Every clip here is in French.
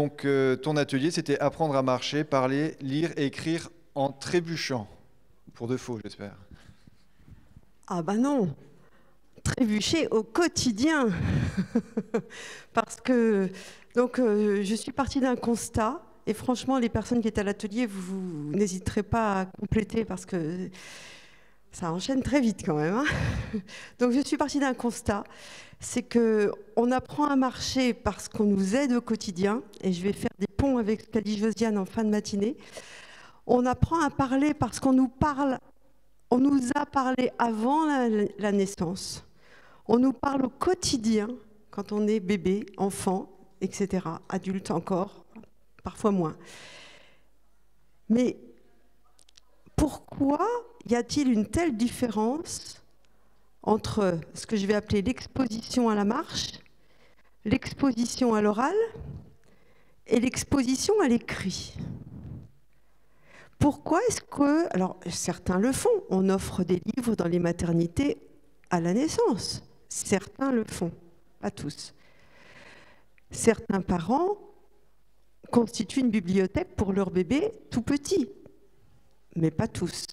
donc, ton atelier, c'était apprendre à marcher, parler, lire et écrire en trébuchant. Pour de faux, j'espère. Ah ben non, trébucher au quotidien. Parce que, donc, je suis partie d'un constat, et franchement, les personnes qui étaient à l'atelier, vous n'hésiterez pas à compléter parce que ça enchaîne très vite quand même, hein. Donc, je suis partie d'un constat, c'est qu'on apprend à marcher parce qu'on nous aide au quotidien, et je vais faire des ponts avec ce qu'a dit Josiane en fin de matinée. On apprend à parler parce qu'on nous parle, on nous a parlé avant la naissance. On nous parle au quotidien quand on est bébé, enfant, etc., adulte encore, parfois moins. Mais pourquoi y a-t-il une telle différence entre ce que je vais appeler l'exposition à la marche, l'exposition à l'oral et l'exposition à l'écrit? Pourquoi est-ce que... Alors, certains le font. On offre des livres dans les maternités à la naissance. Certains le font, pas tous. Certains parents constituent une bibliothèque pour leur bébé tout petit, mais pas tous.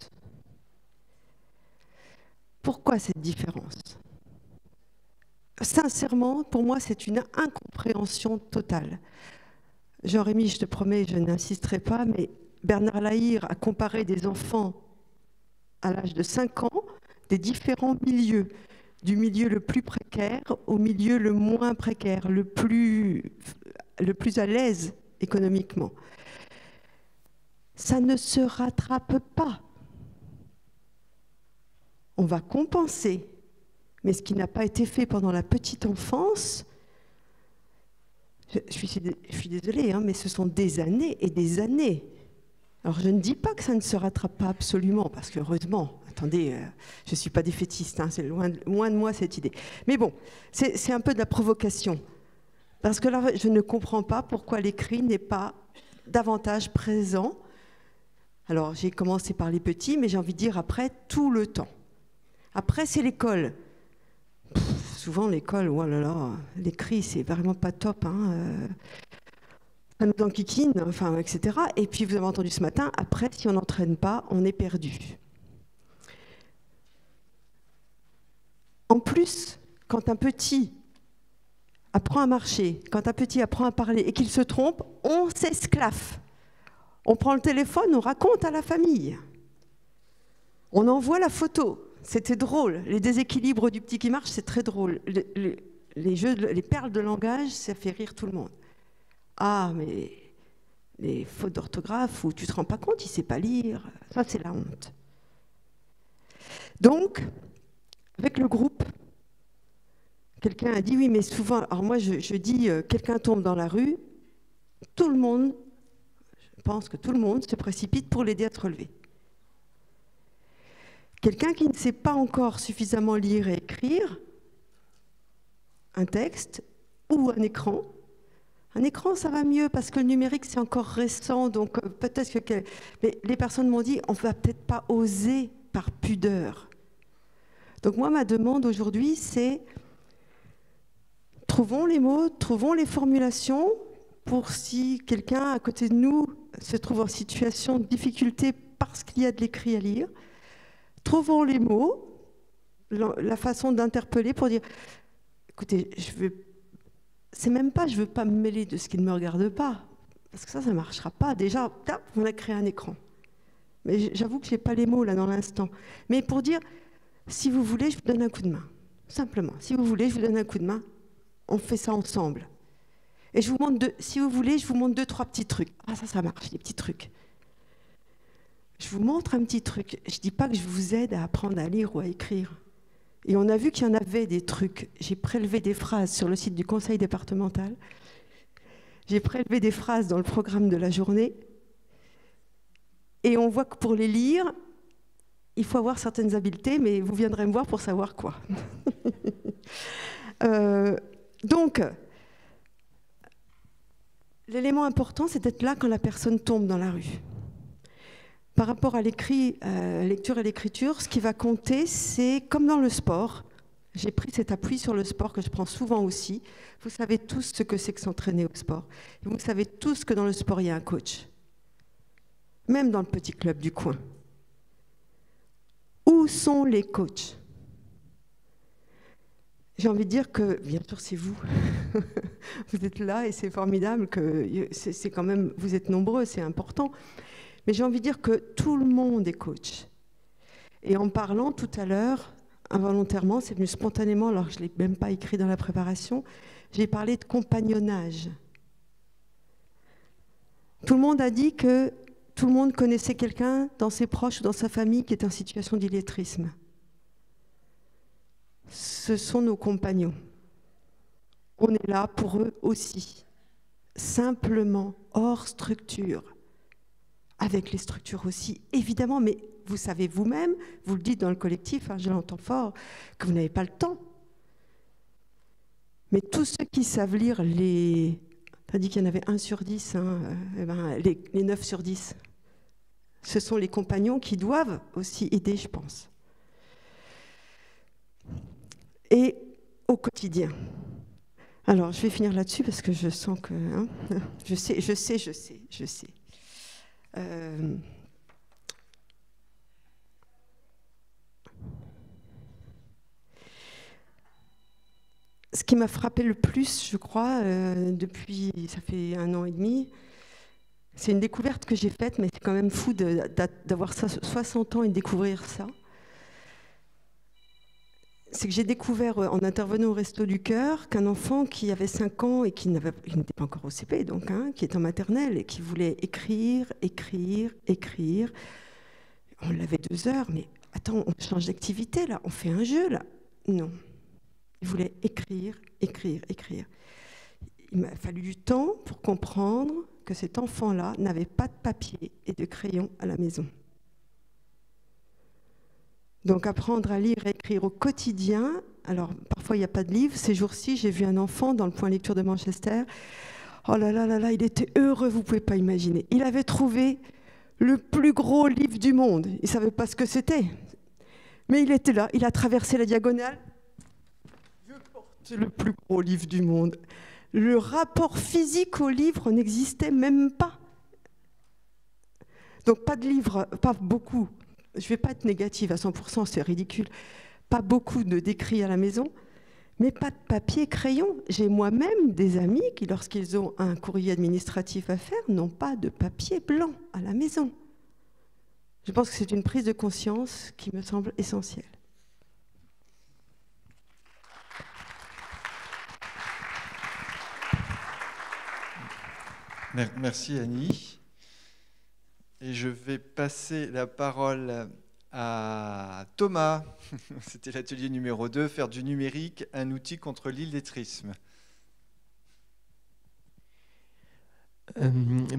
Pourquoi cette différence? Sincèrement, pour moi, c'est une incompréhension totale. Jean-Rémy, je te promets, je n'insisterai pas, mais Bernard Lahire a comparé des enfants à l'âge de 5 ans des différents milieux, du milieu le plus précaire au milieu le moins précaire, le plus à l'aise économiquement. Ça ne se rattrape pas. On va compenser. Mais ce qui n'a pas été fait pendant la petite enfance, je suis désolée, hein, mais ce sont des années et des années. Alors je ne dis pas que ça ne se rattrape pas absolument, parce qu'heureusement, attendez, je ne suis pas défaitiste, hein, c'est loin de moi cette idée. Mais bon, c'est un peu de la provocation. Parce que là, je ne comprends pas pourquoi l'écrit n'est pas davantage présent. Alors j'ai commencé par les petits, mais j'ai envie de dire après, tout le temps. Après, c'est l'école. Souvent, l'école, oh là là, l'écrit, c'est vraiment pas top, hein. Ça nous enquiquine, enfin, etc. Et puis, vous avez entendu ce matin, après, si on n'entraîne pas, on est perdu. En plus, quand un petit apprend à marcher, quand un petit apprend à parler et qu'il se trompe, on s'esclaffe. On prend le téléphone, on raconte à la famille. On envoie la photo. C'était drôle. Les déséquilibres du petit qui marche, c'est très drôle. Les perles de langage, ça fait rire tout le monde. Ah, mais les fautes d'orthographe où tu ne te rends pas compte, il ne sait pas lire, ça c'est la honte. Donc, avec le groupe, quelqu'un a dit, oui, mais souvent, alors moi je dis, quelqu'un tombe dans la rue, tout le monde, je pense que tout le monde se précipite pour l'aider à se relever. Quelqu'un qui ne sait pas encore suffisamment lire et écrire un texte ou un écran, ça va mieux parce que le numérique, c'est encore récent, donc peut-être que... Mais les personnes m'ont dit, on ne va peut-être pas oser par pudeur. Donc moi, ma demande aujourd'hui, c'est trouvons les mots, trouvons les formulations pour si quelqu'un à côté de nous se trouve en situation de difficulté parce qu'il y a de l'écrit à lire. Trouvons les mots, la façon d'interpeller pour dire, écoutez, c'est même pas, je veux pas me mêler de ce qui ne me regarde pas, parce que ça ne marchera pas. Déjà, on a créé un écran. Mais j'avoue que je n'ai pas les mots là dans l'instant. Mais pour dire, si vous voulez, je vous donne un coup de main. Simplement, si vous voulez, je vous donne un coup de main. On fait ça ensemble. Et je vous montre, si vous voulez, je vous montre 2-3 petits trucs. Ah, ça marche, les petits trucs. Je vous montre un petit truc. Je ne dis pas que je vous aide à apprendre à lire ou à écrire. Et on a vu qu'il y en avait des trucs. J'ai prélevé des phrases sur le site du conseil départemental. J'ai prélevé des phrases dans le programme de la journée. Et on voit que pour les lire, il faut avoir certaines habiletés, mais vous viendrez me voir pour savoir quoi. Donc, l'élément important, c'est d'être là quand la personne tombe dans la rue. Par rapport à lecture et l'écriture, ce qui va compter, c'est comme dans le sport. j'ai pris cet appui sur le sport que je prends souvent aussi. Vous savez tous ce que c'est que s'entraîner au sport. Et vous savez tous que dans le sport, il y a un coach. Même dans le petit club du coin. Où sont les coachs? J'ai envie de dire que, bien sûr, c'est vous. Vous êtes là et c'est formidable que c'est quand même, vous êtes nombreux, c'est important. Mais j'ai envie de dire que tout le monde est coach. Et en parlant tout à l'heure, involontairement, c'est venu spontanément, alors que je ne l'ai même pas écrit dans la préparation, j'ai parlé de compagnonnage. Tout le monde a dit que tout le monde connaissait quelqu'un dans ses proches ou dans sa famille qui est en situation d'illettrisme. Ce sont nos compagnons. On est là pour eux aussi, simplement, hors structure, avec les structures aussi, évidemment, mais vous savez vous-même, vous le dites dans le collectif, hein, je l'entends fort, que vous n'avez pas le temps. Mais tous ceux qui savent lire les... Tu as dit qu'il y en avait 1 sur 10, hein, les 9 sur 10. Ce sont les compagnons qui doivent aussi aider, je pense. Et au quotidien. Alors, je vais finir là-dessus parce que je sens que... Hein, je sais. Ce qui m'a frappé le plus, je crois, depuis, ça fait 1 an et demi, c'est une découverte que j'ai faite, mais c'est quand même fou d'avoir 60 ans et de découvrir ça. C'est que j'ai découvert, en intervenant au Resto du Cœur, qu'un enfant qui avait 5 ans et qui n'était pas encore au CP, donc, hein, qui est en maternelle et qui voulait écrire. On l'avait 2 heures, mais attends, on change d'activité là, on fait un jeu là. Non. Il voulait écrire. Il m'a fallu du temps pour comprendre que cet enfant-là n'avait pas de papier et de crayon à la maison. Donc apprendre à lire et écrire au quotidien, alors parfois il n'y a pas de livre, ces jours-ci j'ai vu un enfant dans le point lecture de Manchester, oh là là, il était heureux, vous ne pouvez pas imaginer. Il avait trouvé le plus gros livre du monde, il ne savait pas ce que c'était, mais il était là, il a traversé la diagonale, je porte le plus gros livre du monde. Le rapport physique au livre n'existait même pas. Donc pas de livre, pas beaucoup. Je ne vais pas être négative à 100%, c'est ridicule. Pas beaucoup de d'écrits à la maison, mais pas de papier, crayon. J'ai moi-même des amis qui, lorsqu'ils ont un courrier administratif à faire, n'ont pas de papier blanc à la maison. Je pense que c'est une prise de conscience qui me semble essentielle. Merci Annie. Et je vais passer la parole à Thomas. C'était l'atelier numéro 2, faire du numérique un outil contre l'illettrisme.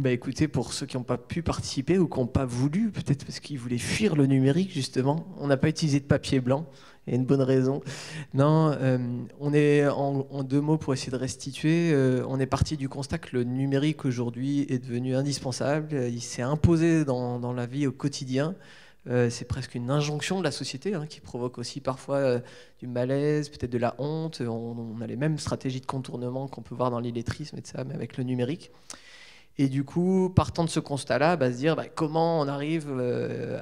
Écoutez, pour ceux qui n'ont pas pu participer ou qui n'ont pas voulu, peut-être parce qu'ils voulaient fuir le numérique justement, on n'a pas utilisé de papier blanc, il y a une bonne raison. Non, on est en 2 mots pour essayer de restituer, on est parti du constat que le numérique aujourd'hui est devenu indispensable, il s'est imposé dans la vie au quotidien. C'est presque une injonction de la société, hein, qui provoque aussi parfois du malaise, peut-être de la honte. On a les mêmes stratégies de contournement qu'on peut voir dans l'illettrisme et de ça, mais avec le numérique. Et du coup, partant de ce constat-là, se dire comment on arrive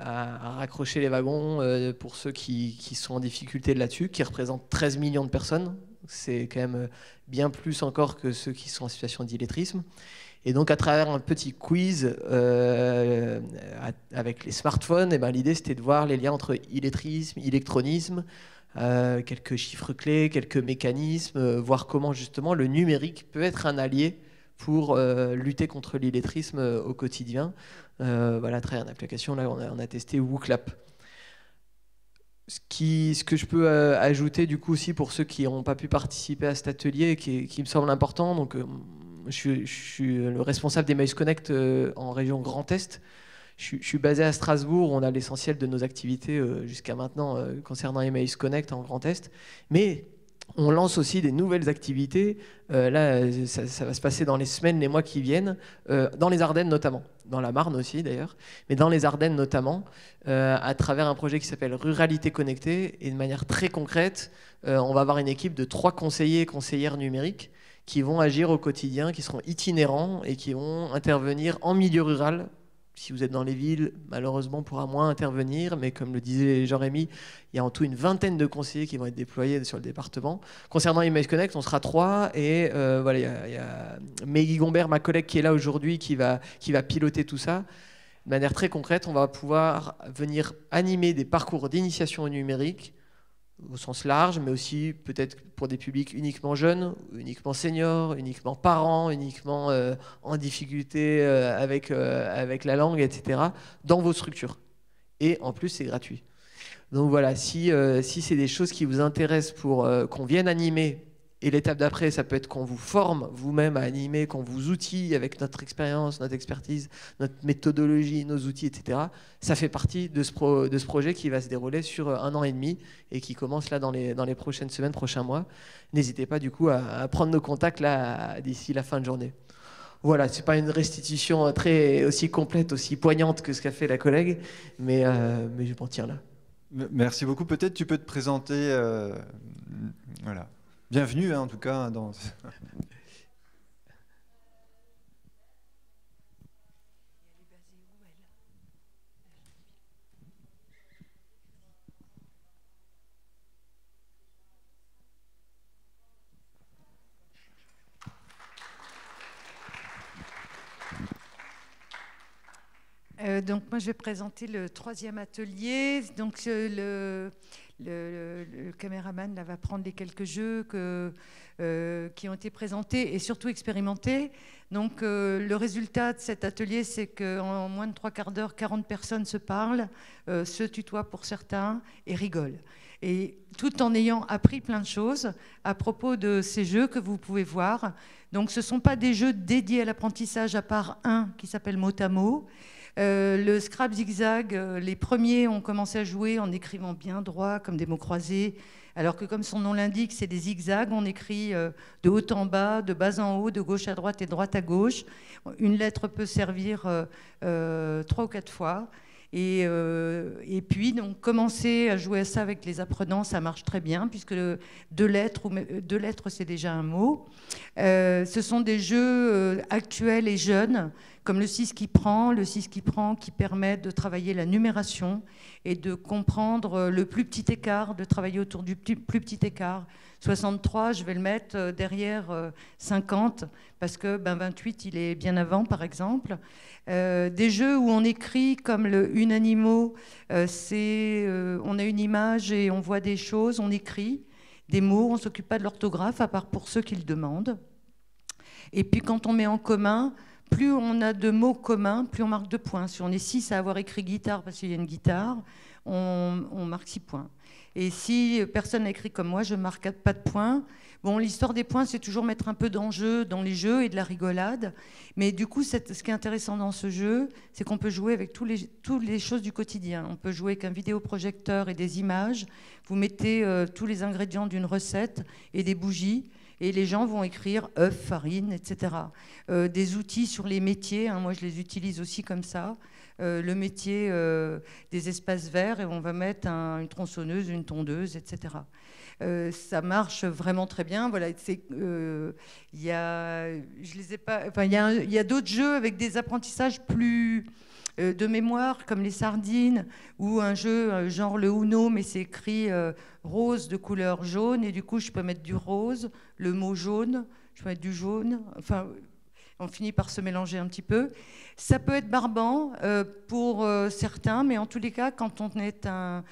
à raccrocher les wagons pour ceux qui sont en difficulté là-dessus, qui représentent 13 millions de personnes. C'est quand même bien plus encore que ceux qui sont en situation d'illettrisme. Et donc, à travers un petit quiz avec les smartphones, l'idée, c'était de voir les liens entre illettrisme, électronisme, quelques chiffres clés, quelques mécanismes, voir comment, justement, le numérique peut être un allié pour lutter contre l'illettrisme au quotidien. À travers une application, là, on a testé WooClap. Ce que je peux ajouter, du coup, aussi, pour ceux qui n'ont pas pu participer à cet atelier, qui me semble important, donc... Je suis le responsable d'Emmaüs Connect en région Grand Est. Je suis basé à Strasbourg, on a l'essentiel de nos activités jusqu'à maintenant concernant Emmaüs Connect en Grand Est. Mais On lance aussi des nouvelles activités. Là, ça va se passer dans les semaines, les mois qui viennent, dans les Ardennes notamment, dans la Marne aussi d'ailleurs, mais dans les Ardennes notamment, à travers un projet qui s'appelle Ruralité Connectée. Et de manière très concrète, on va avoir une équipe de 3 conseillers et conseillères numériques qui vont agir au quotidien, qui seront itinérants et qui vont intervenir en milieu rural. Si vous êtes dans les villes, malheureusement, on pourra moins intervenir, mais comme le disait Jean-Rémy, il y a en tout une vingtaine de conseillers qui vont être déployés sur le département. Concernant Image Connect, on sera 3, et voilà, il y a Meggy Gombert, ma collègue, qui est là aujourd'hui, qui va piloter tout ça. De manière très concrète, on va pouvoir venir animer des parcours d'initiation au numérique, au sens large, mais aussi peut-être pour des publics uniquement jeunes, uniquement seniors, uniquement parents, uniquement en difficulté avec la langue, etc., dans vos structures. Et en plus, c'est gratuit. Donc voilà, si c'est des choses qui vous intéressent pour qu'on vienne animer, et l'étape d'après, ça peut être qu'on vous forme vous-même à animer, qu'on vous outille avec notre expérience, notre expertise, notre méthodologie, nos outils, etc. Ça fait partie de ce projet qui va se dérouler sur 1 an et demi et qui commence là dans les prochaines semaines, prochains mois. N'hésitez pas du coup à prendre nos contacts là d'ici la fin de journée. Voilà, c'est pas une restitution aussi complète, aussi poignante que ce qu'a fait la collègue, mais je m'en tiens là. Merci beaucoup. Peut-être tu peux te présenter. Voilà. Bienvenue, hein, en tout cas. Donc moi je vais présenter le 3e atelier. Donc le caméraman là, va prendre les quelques jeux qui ont été présentés et surtout expérimentés. Donc le résultat de cet atelier, c'est qu'en moins de 3 quarts d'heure, 40 personnes se parlent, se tutoient pour certains et rigolent. Et tout en ayant appris plein de choses à propos de ces jeux que vous pouvez voir. Donc ce ne sont pas des jeux dédiés à l'apprentissage à part un qui s'appelle Mot à mot. Le Scrabble Zigzag, les premiers ont commencé à jouer en écrivant bien droit, comme des mots croisés, alors que comme son nom l'indique, c'est des zigzags, on écrit de haut en bas, de bas en haut, de gauche à droite et de droite à gauche. Une lettre peut servir 3 ou 4 fois. Et puis, donc, commencer à jouer à ça avec les apprenants, ça marche très bien, puisque 2 lettres, c'est déjà un mot. Ce sont des jeux actuels et jeunes, comme le 6 qui prend, qui permet de travailler la numération et de comprendre le plus petit écart, de travailler autour du plus petit écart. 63, je vais le mettre derrière 50, parce que 28, il est bien avant, par exemple. Des jeux où on écrit comme le Unanimo, on a une image et on voit des choses, on écrit des mots, on ne s'occupe pas de l'orthographe, à part pour ceux qui le demandent. Et puis quand on met en commun, plus on a de mots communs, plus on marque 2 points. Si on est 6 à avoir écrit guitare parce qu'il y a une guitare, on marque 6 points. Et si personne n'a écrit comme moi, je ne marque pas de points. Bon, l'histoire des points, c'est toujours mettre un peu d'enjeu dans les jeux et de la rigolade. Mais du coup, ce qui est intéressant dans ce jeu, c'est qu'on peut jouer avec toutes les choses du quotidien. On peut jouer avec un vidéoprojecteur et des images. Vous mettez tous les ingrédients d'une recette et des bougies. Et les gens vont écrire œufs, farine, etc. Des outils sur les métiers, hein, moi je les utilise aussi comme ça. Le métier des espaces verts, et on va mettre une tronçonneuse, une tondeuse, etc. Ça marche vraiment très bien. Voilà, il y a d'autres jeux avec des apprentissages plus de mémoire, comme les sardines, ou un jeu genre le Uno, mais c'est écrit rose de couleur jaune, et du coup je peux mettre du rose, le mot jaune, je peux mettre du jaune, enfin on finit par se mélanger un petit peu. Ça peut être barbant pour certains, mais en tous les cas, quand on est un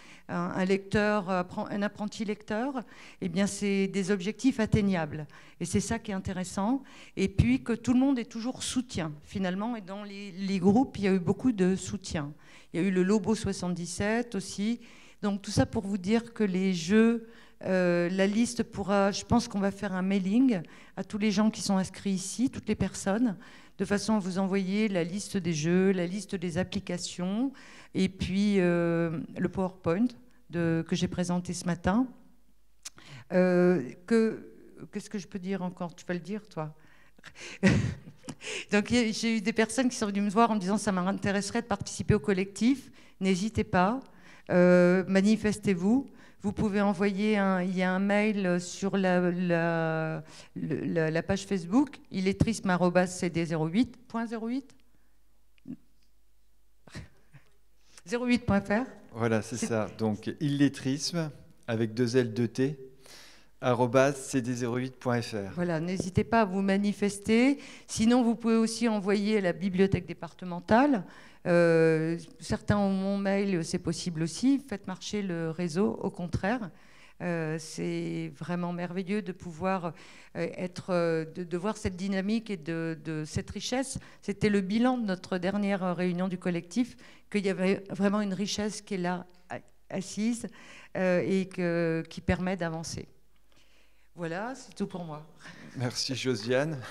lecteur, un apprenti lecteur, eh bien c'est des objectifs atteignables. Et c'est ça qui est intéressant. Et puis que tout le monde est toujours soutien, finalement. Et dans les groupes, il y a eu beaucoup de soutien. Il y a eu le Lobo 77 aussi. Donc tout ça pour vous dire que les jeux, la liste pourra, je pense qu'on va faire un mailing à tous les gens qui sont inscrits ici, toutes les personnes, de façon à vous envoyer la liste des jeux, la liste des applications, et puis le PowerPoint que j'ai présenté ce matin. Qu'est-ce que je peux dire encore? Tu peux le dire, toi? Donc, j'ai eu des personnes qui sont venues me voir en me disant ça m'intéresserait de participer au collectif. N'hésitez pas, manifestez-vous. Vous pouvez envoyer il y a un mail sur la page Facebook, illettrisme@cd08.08 08.fr. Voilà, c'est ça. Donc, illettrisme, avec 2 L, 2 T, @cd08.fr. Voilà, n'hésitez pas à vous manifester. Sinon, vous pouvez aussi envoyer à la bibliothèque départementale. Certains ont mon mail, c'est possible aussi. Faites marcher le réseau, au contraire. C'est vraiment merveilleux de pouvoir de voir cette dynamique et de cette richesse. C'était le bilan de notre dernière réunion du collectif, qu'il y avait vraiment une richesse qui est là, assise, et qui permet d'avancer. Voilà, c'est tout pour moi. Merci Josiane.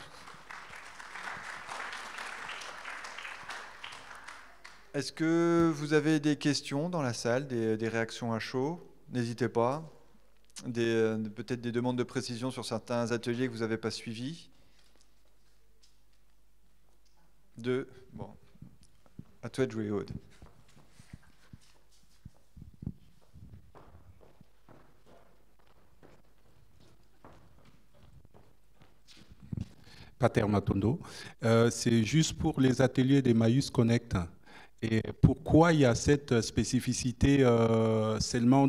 Est-ce que vous avez des questions dans la salle, des réactions à chaud? N'hésitez pas. Peut-être des demandes de précision sur certains ateliers que vous n'avez pas suivis. Bon, à toi de jouer, Aude. Pater Matondo. C'est juste pour les ateliers d'Emmaüs Connect. Et pourquoi il y a cette spécificité seulement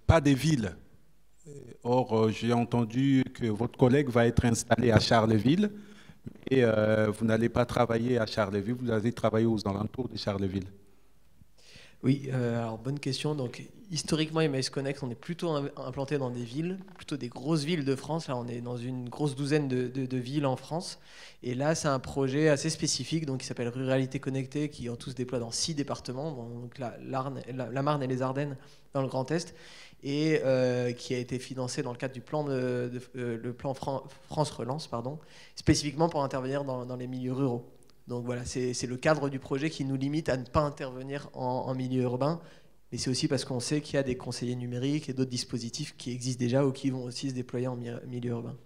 pas des villes? Or, j'ai entendu que votre collègue va être installé à Charleville, et vous n'allez pas travailler à Charleville, vous allez travailler aux alentours de Charleville. Oui, alors bonne question. Donc, historiquement, Emmaüs Connect, on est plutôt implanté dans des villes, plutôt des grosses villes de France. Là, on est dans une grosse douzaine de villes en France. Et là, c'est un projet assez spécifique, donc, qui s'appelle Ruralité Connectée, qui en tout se déploie dans 6 départements, donc la Marne et les Ardennes dans le Grand Est, et qui a été financé dans le cadre du plan, le plan France Relance, pardon, spécifiquement pour intervenir dans les milieux ruraux. Donc voilà, c'est le cadre du projet qui nous limite à ne pas intervenir en milieu urbain, mais c'est aussi parce qu'on sait qu'il y a des conseillers numériques et d'autres dispositifs qui existent déjà ou qui vont aussi se déployer en milieu urbain.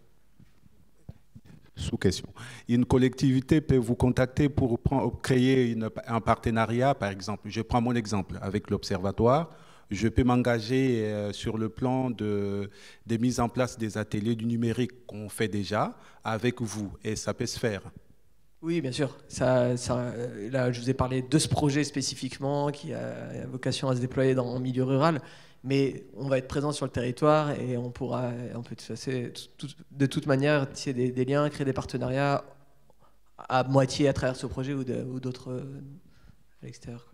Sous question. Une collectivité peut vous contacter pour créer un partenariat, par exemple. Je prends mon exemple avec l'Observatoire. Je peux m'engager sur le plan des mises en place des ateliers du numérique qu'on fait déjà avec vous, et ça peut se faire. Oui, bien sûr. Là, je vous ai parlé de ce projet spécifiquement qui a vocation à se déployer en milieu rural, mais on va être présent sur le territoire et on peut de toute manière tisser des liens, créer des partenariats à moitié à travers ce projet ou d'autres à l'extérieur.